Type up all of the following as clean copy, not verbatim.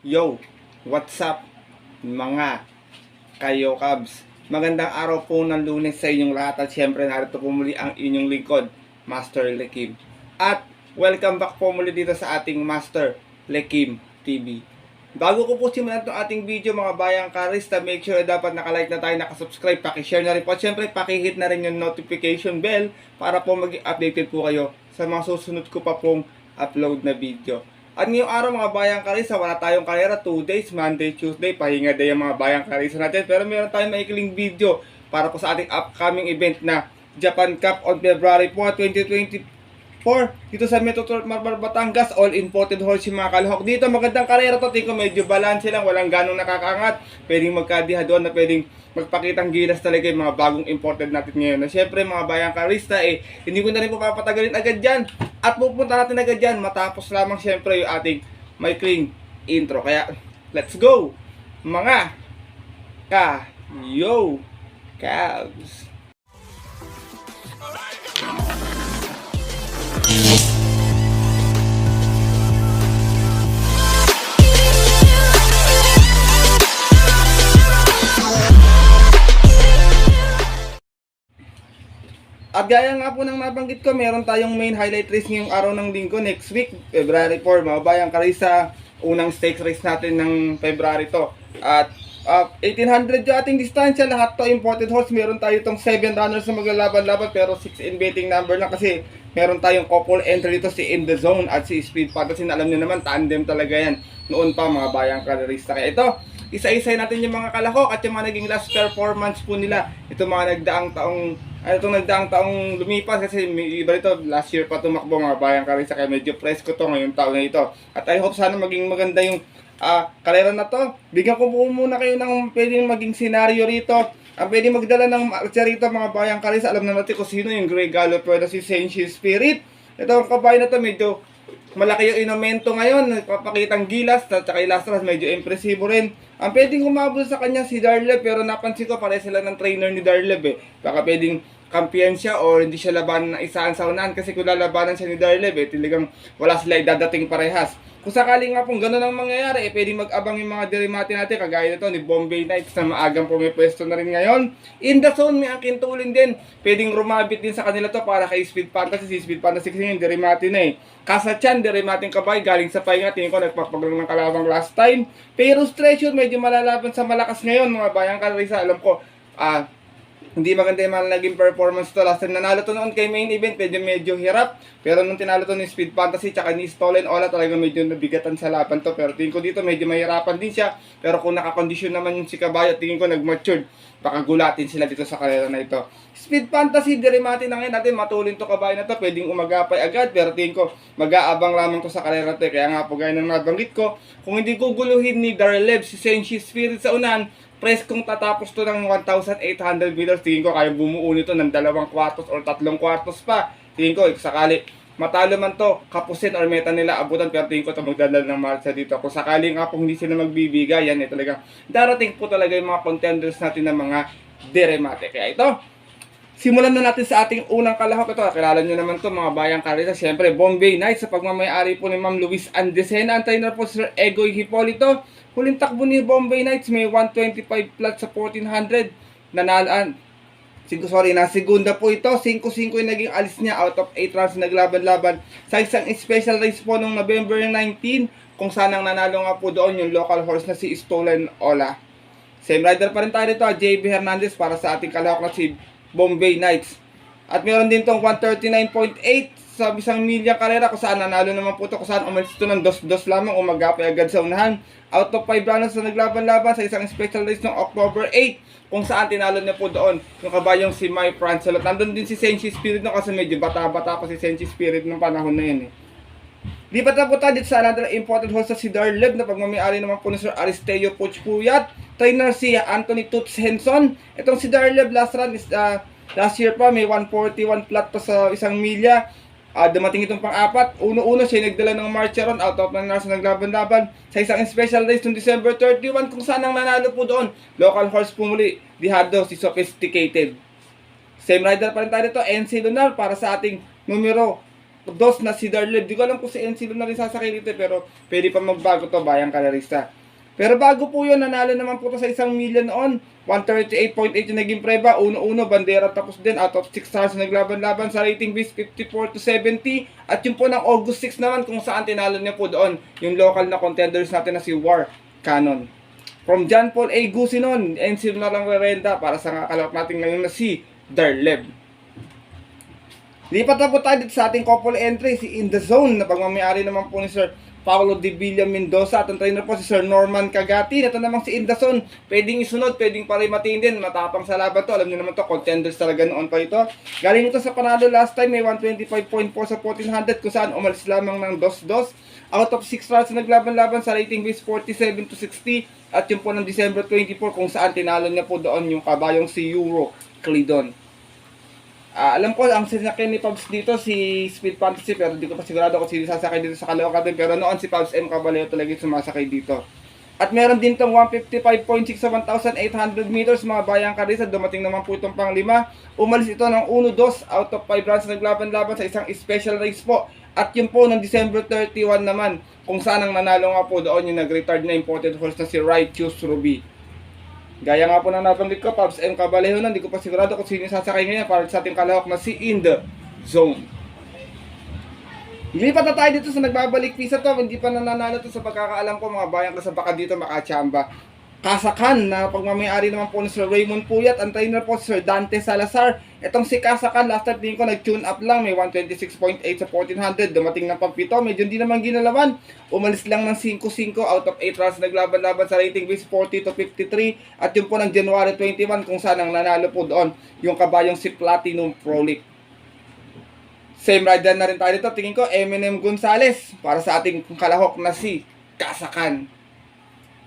Yo, what's up mga kayo Cubs? Magandang araw po ng Lunes sa inyong lahat at syempre narito po muli ang inyong lingkod, Master Lekim. At welcome back po muli dito sa ating Master Lekim TV. Bago ko po simulan itong ating video mga bayang karista, make sure dapat nakalike na tayo, nakasubscribe, pakishare na rin po. At syempre pakihit na rin yung notification bell para po maging updated po kayo sa mga susunod ko pa pong upload na video. At ngayong araw mga bayang karisa, wala tayong karera, 2 days, Monday, Tuesday, pahinga day ang mga bayang karisa natin. Pero meron tayong maikling video para po sa ating upcoming event na Japan Cup on February 4, 2024 dito sa Metro Turf Marbar, Batangas. All imported horse yung mga kalahok. Dito magandang karera to, tingko medyo balance lang, walang ganong nakakaangat. Pwedeng magkadiha doon na pwedeng magpakitang gilas talaga yung mga bagong imported natin ngayon. Na syempre mga bayang karista, hindi ko na rin po papatagalin agad dyan. At pupunta natin agad dyan matapos lamang syempre yung ating maikling intro. Kaya, let's go! Mga ka-yo Cavs! At gaya nga po ng nabanggit ko, meron tayong main highlight race ngayong araw ng linggo, next week, February 4, mga bayang karisa, unang stakes race natin ng February to. At 1800 yung ating distansya, lahat to imported horse. Meron tayo itong 7 runners na maglalaban-laban pero 6 in betting number lang kasi meron tayong couple entry dito, si In The Zone at si Speed Fantasy. Alam nyo naman, tandem talaga yan noon pa mga bayang karista. Kaya ito, isa-isay natin yung mga kalahok at yung mga naging last performance po nila. Ito mga nagdaang taong lumipas kasi iba ito, last year pa tumakbo mga bayang karisa, kaya medyo presko to ngayong taon na ito. At I hope sana maging maganda yung karera na to. Bigyan ko po muna kayo ng pwedeng maging senaryo rito. Ang pwedeng magdala ng marcha rito mga bayang karisa, alam na natin kung sino yung Grey Gallo, pwede si Senshi Spirit. Ito ang kabayo na to, medyo malaki yung inomento ngayon, papakitang gilas, at saka ilastras, medyo impresibo rin. Ang pwedeng humabol sa kanya si Darlev, pero napansin ko pare sila ng trainer ni Darlev Baka pwedeng kampiyan siya or hindi siya labanan ng isaan sa unahan, kasi kung lalabanan siya ni Darlev talagang wala sila idadating parehas. Kung sakaling nga pong gano'n ang mangyayari, pwedeng mag-abang yung mga dirimati natin, kagaya nito ni Bombay Knights na maagang pumipwesto na rin ngayon. In the Zone, may akintulin din. Pwedeng rumabit din sa kanila to para kay Speed Fantasy. Si Speed Fantasy kasi yung dirimati na Kasachan, dirimating kabay, galing sa pahinga. Tingin ko nagpapaglang ng kalabang last time. Pero Treasure, medyo malalaban sa malakas ngayon mga bayang karisa. Alam ko, hindi maganda yung mga naging performance to. Last time nanalo to noon kay main event, medyo hirap. Pero nung tinalo to ni Speed Fantasy tsaka ni Stolen Ola, talagang medyo nabigatan sa laban to. Pero tingin ko dito medyo mahirapan din siya. Pero kung nakakondisyon naman yung si Kabayo, tingin ko nag-matured. Baka gulatin sila dito sa karera na ito. Speed Fantasy, dirimati na ngayon natin, matulin to Kabayo na to. Pwedeng umagapay agad, pero tingin ko mag-aabang lamang to sa karera to. Kaya nga po gaya ng nabanggit ko, kung hindi guguluhin ni Darlev si Senshi Spirit sa unahan, kung tatapos to ng 1,800 meters, tingin ko kaya bumuo nito ng 2 kwartos or 3 kwartos pa. Tingin ko, sakali matalo man to, kapusin or meta nila abutan, pero tingin ko ito magdadal ng marcha dito. Kung sakali nga po hindi sila magbibigay, yan talaga darating po talaga yung mga contenders natin ng mga diremate. Kaya ito, simulan na natin sa ating unang kalahok. Ito, kilala nyo naman to mga bayang karisa. Siyempre, Bombay Knights sa pagmamayari po ni Ma'am Luis Andesena. Ang trainer po Sir Egoy Hipolito. Huling takbo ni Bombay Knights, may 125 flat sa 1400. Nanalaan. Na segunda po ito. 5-5 yung naging alis niya out of 8 rounds naglaban-laban sa isang special race po noong November 19, kung saan ang nanalo nga po doon yung local horse na si Stolen Ola. Same rider pa rin tayo dito, JB Hernandez para sa ating kalahok na si Bombay Knights. At meron din tong 139.8 sa isang milyang karera, kung saan nanalo naman po ito, kung saan umalis ito ng 2-2 lamang, umagapay agad sa unahan. Out of 5 runners na naglaban-laban sa isang special race ng October 8, kung saan tinalo niya po doon yung kabayong si My Francelot. Nandun din si Senshi Spirit no, kasi medyo bata-bata pa si Senshi Spirit ng panahon na yun Lipat na po tayo dito sa another important horse si Darlev na pagmamayari naman po ni Sir Aristeo Puchpuyat. Trainer si Anthony Toots Henson. Itong si Darlev last run is last year pa, may 141 flat pa sa isang milya. Dumating itong pang-apat. Uno-uno siya nagdala ng marcheron out of ng nasa naglaban-laban sa isang special race noong December 31, kung saan ang nanalo po doon. Local horse po muli, Dihado, si Sophisticated. Same rider pa rin tayo dito, NC Lunar para sa ating numero dos na si Darleb. Di ko alam kung si NC na rin sasakay dito pero pwede pa magbago to bayang kalerista. Pero bago po yun, nanalo naman po to sa 1 million on. 138.8 yung naging preba. Uno-uno, bandera tapos din. Out of 6 stars naglaban-laban sa rating base 54 to 70. At yung po ng August 6 naman kung saan tinalo niya po doon yung local na contenders natin na si War Cannon. From John Paul A. Gusinon, NC na lang rerenda para sa kakalawak natin ngayon na si Darleb. Lipat na po tayo dito sa ating couple entry, si In The Zone, na pagmamayari naman po ni Sir Paulo de Villa Mendoza. At ang trainer po si Sir Norman Cagati. Ito namang si In The Zone, pwedeng isunod, pwedeng parimatiin din, matapang sa laban to. Alam niyo naman to, contenders talaga noon pa ito. Galing ito sa panalo last time, may 125.4 sa 1400 kung saan umalis lamang ng 2-2. Out of 6 rounds na naglaban-laban sa rating base 47 to 60. At yung po ng December 24 kung saan tinalo niya po doon yung kabayong si Euro Cledon. Alam ko, ang sinakyan ni Pabs dito si Speed Fantasy, pero hindi ko pa sigurado kung sino sasakay dito sa Caloocan din. Pero noon si Pabs M. Caballero talaga sumasakay dito. At meron din itong 155.6 sa 1,800 meters, mga bayang karisa. Dumating naman po itong pang-5. Umalis ito ng 1-2 out of 5 rounds naglaban-laban sa isang special race po. At yun po ng December 31 naman, kung saan ang nanalo nga po doon yung nag-retard na imported horse na si Righteous Ruby. Gaya nga po na nabanggit ko, Pabs M. Caballero na, hindi ko pa sigurado kung sino sasakay ngayon para sa ating kalahok na si In The Zone. Lipat na tayo dito sa nagbabalik pisa to, hindi pa nananalo to sa pagkakaalam ko mga bayan ko sa baka dito makachamba. Kasakan na pagmamayari naman po ni Sir Raymond Puyat, ang trainer po si Sir Dante Salazar. Itong si Kasakan, last time din ko nag-tune up lang, may 126.8 sa 1400, dumating ng pampito, medyo hindi naman ginalawan. Umalis lang ng 5-5 out of 8 rounds naglaban-laban sa rating base 40 to 53. At yun po ng January 21 kung saan ang nanalo po doon yung kabayong si Platinum Frolic. Same rider na rin tayo dito, tingin ko Eminem Gonzalez para sa ating kalahok na si Kasakan.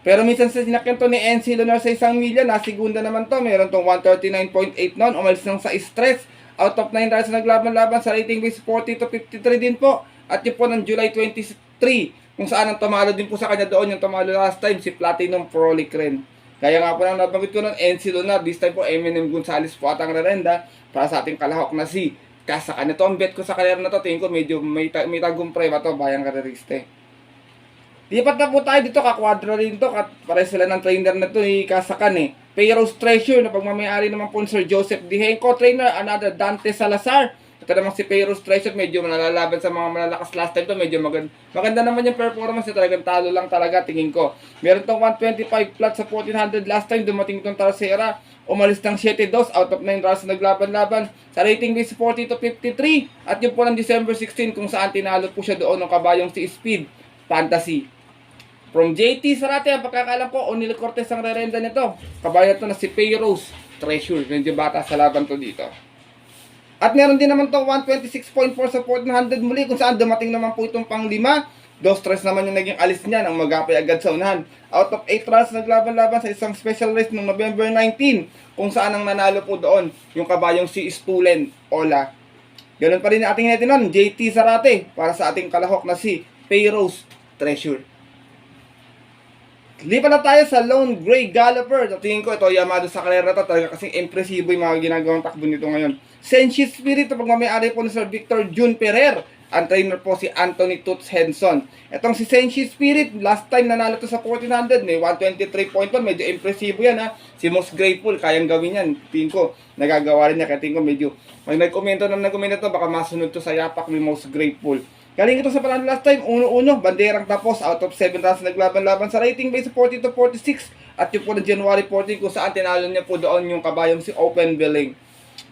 Pero minsan sa sinakyan to ni NC Lunar sa 1 million, segunda naman to, meron tong 139.8 noon, umalis lang sa stress, out of 9 rounds naglaban-laban sa rating base 40 to 53 din po. At yun po ng July 23, kung saan ang tumalo din po sa kanya doon, yung tumalo last time, si Platinum Frolic rin. Kaya nga po nang nabanggit ko noon, NC Lunar, this time po Eminem Gonzalez po at ang rerenda para sa ating kalahok na si Kasakan. Ito ang bet ko sa karera na to, tingin ko medyo may tagumpay ba to, bayang kareriste. Lipat na po tayo dito, kakwadro rin to, pare sila ng trainer na to, Kasakan eh. Payros Treasure, na pagmamayari naman po Sir Joseph Dihenco, trainer, another Dante Salazar. Ito naman si Payros Treasure, medyo manalalaban sa mga malalakas last time to, medyo maganda naman yung performance, talagang talo lang talaga, tingin ko. Meron tong 125 flat sa 1400 last time, dumating itong Tarasera, umalis ng 7-2 out of 9 rounds na naglaban-laban sa rating base 40 to 53. At yun po ng December 16 kung saan tinalo po siya doon ng kabayong si Speed Fantasy. From JT Sarate, ang pagkakalam ko, O'Neal Cortez ang rerenda nito. Kabayan ito na si Payros Treasure. Medyo bata sa laban to dito. At meron din naman to 126.4 sa 1400 muli kung saan dumating naman po itong pang 5. 2-3 naman yung naging alis niya nang magapay agad sa unahan. Out of 8 rounds naglaban-laban sa isang special race noong November 19 kung saan ang nanalo po doon yung kabayong si Stulen Ola. Ganun pa rin ang ating natin nun, JT Sarate para sa ating kalahok na si Payros Treasure. Lipat na tayo sa Lone Grey Galloper. Tingin ko ito, Yamado sa karera to, talaga kasing impresibo yung mga ginagawang takbo nito ngayon. Senshi Spirit, pagmamayari po ni Sir Victor June Ferrer. Ang trainer po si Anthony Toots Henson. Itong si Senshi Spirit, last time nanalo to sa 1400, may 123.1, medyo impresibo yan ha. Si Most Grateful, kayang gawin yan. Tingin ko, nagagawa rin niya, kaya tingin ko medyo, may nagkomento to, baka masunod to sa yapak ni Most Grateful. Galing ito sa panalo last time, 1-1, banderang tapos, out of 7 rounds naglaban-laban sa rating base 40 to 46. At yung po ng January 14 kung saan tinalo niya po doon yung kabayong si Open Billing.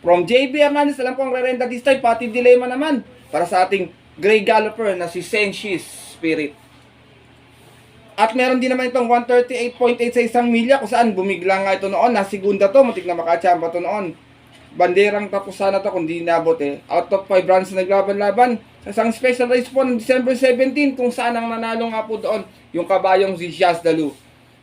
From JB Hernandez, alam ko ang rerenda this time, pati dilemma naman para sa ating Grey Galloper na si Senshis Spirit. At meron din naman itong 138.8 sa 1 milya kung saan bumigla nga ito noon, nasigunda to, matik na makachamba to noon. Banderang tapos sana to kung di nabot eh. Out of 5 rounds na naglaban-laban sa isang special race po ng December 17 kung saan ang nanalo nga po doon yung kabayong si Jazz Dalu.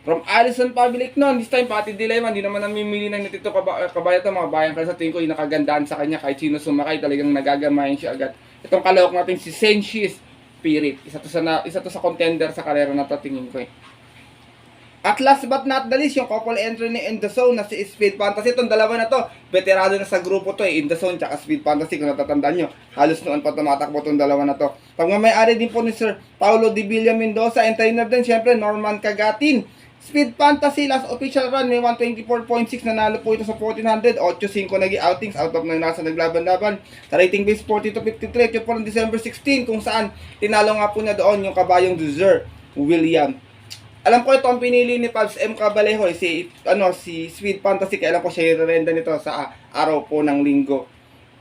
From Allison Public noon, this time pati dilemma, hindi naman namimili ng nitito kabayo to, mga bayan kasi sa tingin ko yung nakagandaan sa kanya kahit sino sumakay talagang nagagamayin siya agad. Itong kalawak natin si Senshis Spirit, isa to sa contender sa karera na to tingin ko eh. At last but not the least, yung couple entry ni In The Zone na si Speed Fantasy. Itong dalawa na to, veterano na sa grupo to In The Zone tsaka Speed Fantasy, kung natatandaan nyo. Halos noon pa tumatakbo itong dalawa na to. Pagmamayari din po ni Sir Paulo Di Villa Mendoza, and trainer din syempre Norman Cagatin. Speed Fantasy, last official run, may 124.6, nanalo po ito sa 1400, 8-5 naging outings, out of 9 nasa naglaban-laban. Sa rating base 40-53, ito po ng December 16, kung saan tinalo nga po niya doon yung kabayong Deser William. Alam ko ito ang pinili ni Pabs M. Cabalejo, si Speed Fantasy, kaya alam ko siya i-renda nito sa araw po ng linggo.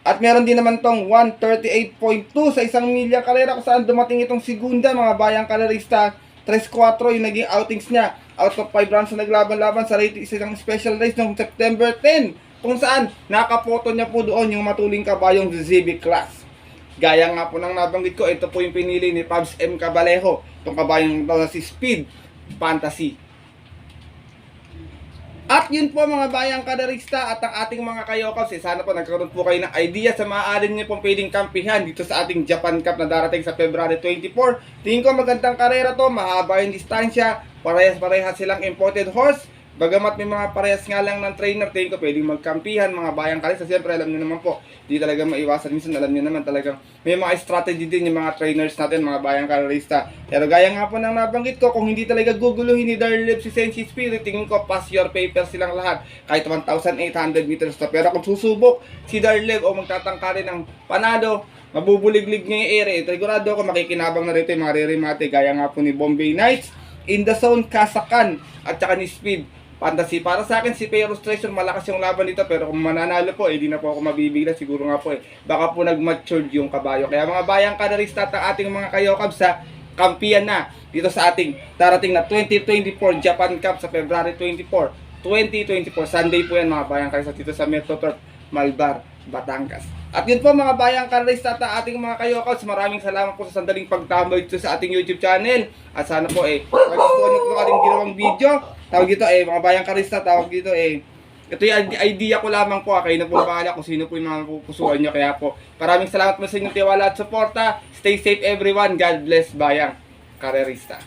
At meron din naman tong 138.2 sa isang milya karera, kung saan dumating itong segunda, mga bayang karerista. 3-4 yung naging outings niya. Out of 5 rounds na naglaban-laban sa rating isang special race noong September 10, kung saan nakapoto niya po doon yung matuling kabayong ZB class. Gaya nga po ng nabanggit ko, ito po yung pinili ni Pabs M. Cabalejo, itong kabayong na si Speed Fantasy. At yun po mga bayang kadarista at ang ating mga kayokaps, sana po nagkaroon po kayo ng idea sa maaari niyo pong pwedeng kampihan dito sa ating Japan Cup na darating sa February 24. Tingin ko magandang karera to, mahaba yung distansya, parehas silang imported horse. Bagamat may mga parehas nga lang ng trainer, tingin ko pwedeng magkampihan mga bayang kadarista. Siyempre alam niyo naman po, di talaga maiwasan. Minsan alam niyo naman talagang may mga strategy din yung mga trainers natin, mga bayang kadarista. Pero gaya nga po ng nabanggit ko, kung hindi talaga guguluhin ni Darleb si Senshi Spirit, tingin ko pass your papers silang lahat kahit 1,800 meters to. Pero kung susubok si Darleb o magtatangka rin ng panalo, mabubuliglig niya yung ere, sigurado ako makikinabang na rito yung mga re-remate gaya nga po ni Bombay Knights, In The Zone, Kasakan at saka ni Speed Fantasy. Para sa akin si Payros Treasure, malakas yung laban dito, pero kung mananalo po, di na po ako mabibigla, siguro nga po baka po nag-matured yung kabayo. Kaya mga bayang kadarista at ang ating mga kayokab sa kampiyan na dito sa ating darating na 2024 Japan Cup sa February 24, 2024. Sunday po yan mga bayang kadarista dito sa Metro Turf, Malbar, Batangas. At yun po mga bayang kadarista at ang ating mga kayokabs, maraming salamat po sa sandaling pagtambay dito sa ating YouTube channel. At sana po magustuhan nyo po ating ginawang video. Tawag dito mga bayang karista, tawag dito ito yung idea ko lamang po, kayo na po bahala kung sino po yung mga pupusuan nyo. Kaya po, maraming salamat po sa inyong tiwala at suporta. Stay safe everyone, God bless bayang karerista.